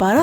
12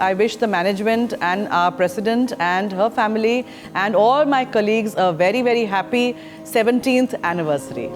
I wish the management and our president and her family and all my colleagues a very, very happy 17th anniversary.